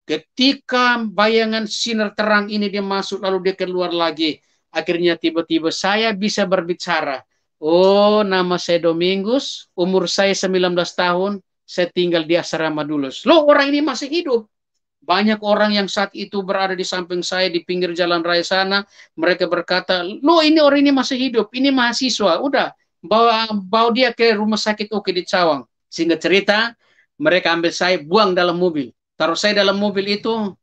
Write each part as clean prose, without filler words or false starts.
Ketika bayangan sinar terang ini dia masuk, lalu dia keluar lagi. Akhirnya tiba-tiba saya bisa berbicara. Oh, nama saya Domingus, umur saya 19 tahun, saya tinggal di asrama dulu. Loh, orang ini masih hidup. Banyak orang yang saat itu berada di samping saya di pinggir jalan raya sana. Mereka berkata, loh ini orang ini masih hidup, ini mahasiswa. Udah, bawa dia ke rumah sakit Oke di Cawang. Sehingga cerita, mereka ambil saya, buang dalam mobil. Taruh saya dalam mobil itu,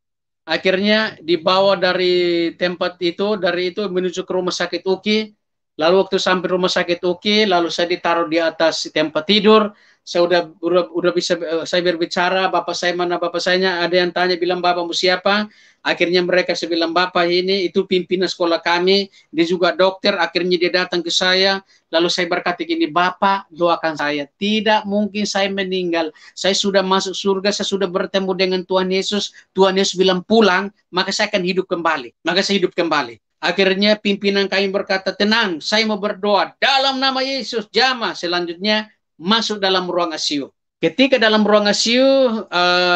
akhirnya dibawa dari tempat itu, dari itu menuju ke rumah sakit UKI. Lalu waktu sampai rumah sakit UKI, lalu saya ditaruh di atas tempat tidur. Saya udah bisa saya berbicara, bapak saya mana bapak saya, ada yang tanya bilang bapakmu siapa? Akhirnya mereka saya bilang bapak ini itu pimpinan sekolah kami, dia juga dokter. Akhirnya dia datang ke saya, lalu saya berkata gini, bapak doakan saya, tidak mungkin saya meninggal. Saya sudah masuk surga, saya sudah bertemu dengan Tuhan Yesus. Tuhan Yesus bilang pulang, maka saya akan hidup kembali. Maka saya hidup kembali. Akhirnya pimpinan kami berkata, tenang, saya mau berdoa dalam nama Yesus. Jamaah selanjutnya masuk dalam ruang ICU. Ketika dalam ruang ICU,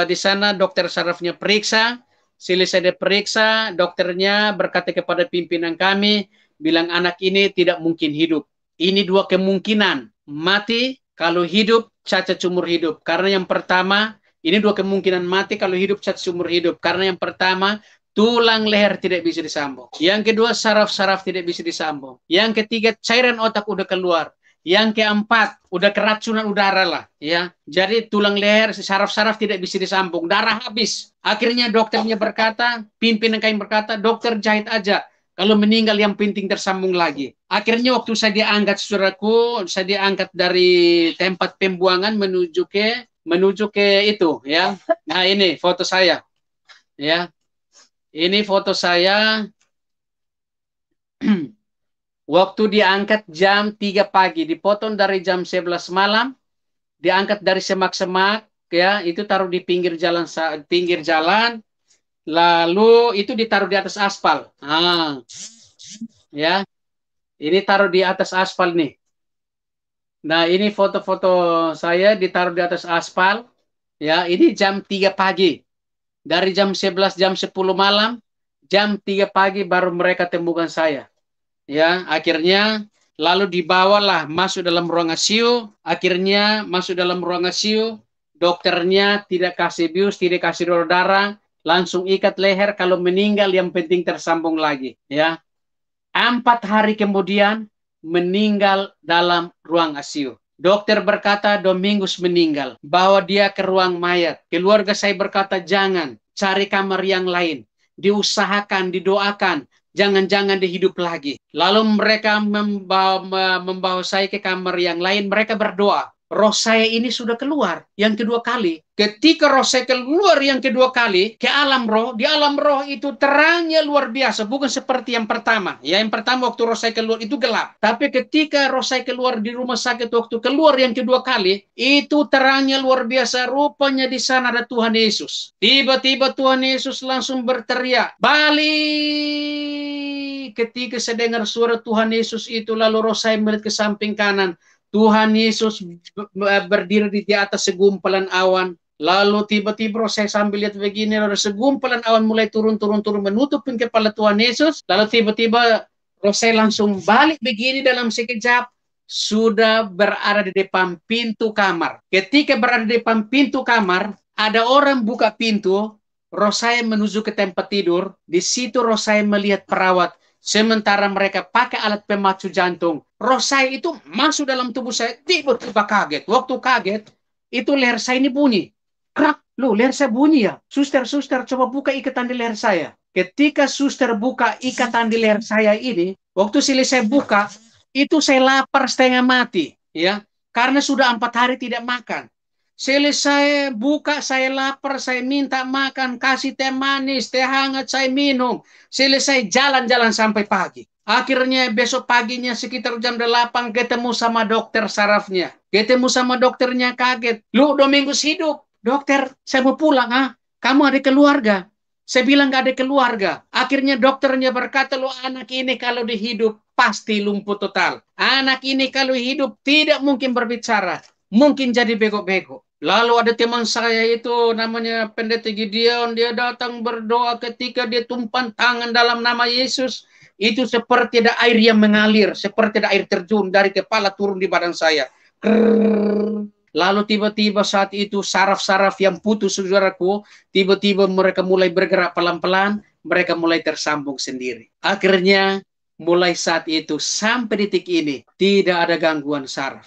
di sana dokter sarafnya periksa. Selesai diperiksa, dokternya berkata kepada pimpinan kami, bilang anak ini tidak mungkin hidup. Ini dua kemungkinan, mati kalau hidup, cacat seumur hidup. Karena yang pertama, ini dua kemungkinan mati kalau hidup, cacat seumur hidup. Karena yang pertama, tulang leher tidak bisa disambung. Yang kedua, saraf-saraf tidak bisa disambung. Yang ketiga, cairan otak udah keluar. Yang keempat, udah keracunan udara lah, ya. Jadi tulang leher, saraf-saraf tidak bisa disambung, darah habis. Akhirnya dokternya berkata, pimpinan kami berkata, dokter jahit aja. Kalau meninggal yang penting tersambung lagi. Akhirnya waktu saya diangkat, saudaraku, saya diangkat dari tempat pembuangan menuju ke itu, ya. Nah ini foto saya, ya. Ini foto saya. Waktu diangkat jam 3 pagi, dipotong dari jam 11 malam, diangkat dari semak-semak, ya, itu taruh di pinggir jalan, lalu itu ditaruh di atas aspal. Ya, ini taruh di atas aspal nih. Nah, ini foto-foto saya ditaruh di atas aspal, ya, ini jam 3 pagi. Dari jam 11, jam 10 malam, jam 3 pagi baru mereka temukan saya. Ya, akhirnya lalu dibawalah masuk dalam ruang ICU. Akhirnya masuk dalam ruang ICU, dokternya tidak kasih bius, tidak kasih donor darah, langsung ikat leher. Kalau meninggal yang penting tersambung lagi, ya. 4 hari kemudian meninggal dalam ruang ICU. Dokter berkata Domingus meninggal, bawa dia ke ruang mayat. Keluarga saya berkata jangan, cari kamar yang lain. Diusahakan, didoakan, jangan-jangan dihidup lagi. Lalu mereka membawa saya ke kamar yang lain, mereka berdoa. Roh saya ini sudah keluar yang kedua kali. Ketika roh saya keluar yang kedua kali ke alam roh, di alam roh itu terangnya luar biasa, bukan seperti yang pertama. Ya, yang pertama waktu roh saya keluar itu gelap. Tapi ketika roh saya keluar di rumah sakit waktu keluar yang kedua kali, itu terangnya luar biasa. Rupanya di sana ada Tuhan Yesus. Tiba-tiba Tuhan Yesus langsung berteriak, balik. Ketika saya dengar suara Tuhan Yesus itu, lalu roh saya melihat ke samping kanan. Tuhan Yesus berdiri di atas segumpalan awan. Lalu tiba-tiba saya sambil lihat begini, lalu segumpalan awan mulai turun menutupin kepala Tuhan Yesus. Lalu tiba-tiba saya langsung balik begini dalam sekejap, sudah berada di depan pintu kamar. Ketika berada di depan pintu kamar, ada orang buka pintu, roh saya menuju ke tempat tidur. Di situ roh saya melihat perawat. Sementara mereka pakai alat pemacu jantung, roh saya itu masuk dalam tubuh saya, tiba-tiba kaget. Waktu kaget, itu leher saya ini bunyi. Krak, loh leher saya bunyi ya. Suster, coba buka ikatan di leher saya. Ketika suster buka ikatan di leher saya ini, waktu selesai buka, itu saya lapar setengah mati, ya, karena sudah 4 hari tidak makan. Selesai buka, saya lapar, saya minta makan, kasih teh manis, teh hangat, saya minum. Selesai jalan-jalan sampai pagi. Akhirnya besok paginya sekitar jam 8 ketemu sama dokter sarafnya. Ketemu sama dokternya kaget. Lu Domingus hidup. Dokter, saya mau pulang. Kamu ada keluarga? Saya bilang gak ada keluarga. Akhirnya dokternya berkata, lu anak ini kalau dihidup pasti lumpuh total. Anak ini kalau hidup tidak mungkin berbicara. Mungkin jadi bego-bego. Lalu ada teman saya itu namanya Pendeta Gideon, dia datang berdoa ketika dia tumpang tangan dalam nama Yesus. Itu seperti ada air yang mengalir, seperti ada air terjun dari kepala turun di badan saya. Lalu tiba-tiba saat itu saraf-saraf yang putus, saudaraku, tiba-tiba mereka mulai bergerak pelan-pelan, mereka mulai tersambung sendiri. Akhirnya mulai saat itu sampai detik ini tidak ada gangguan saraf.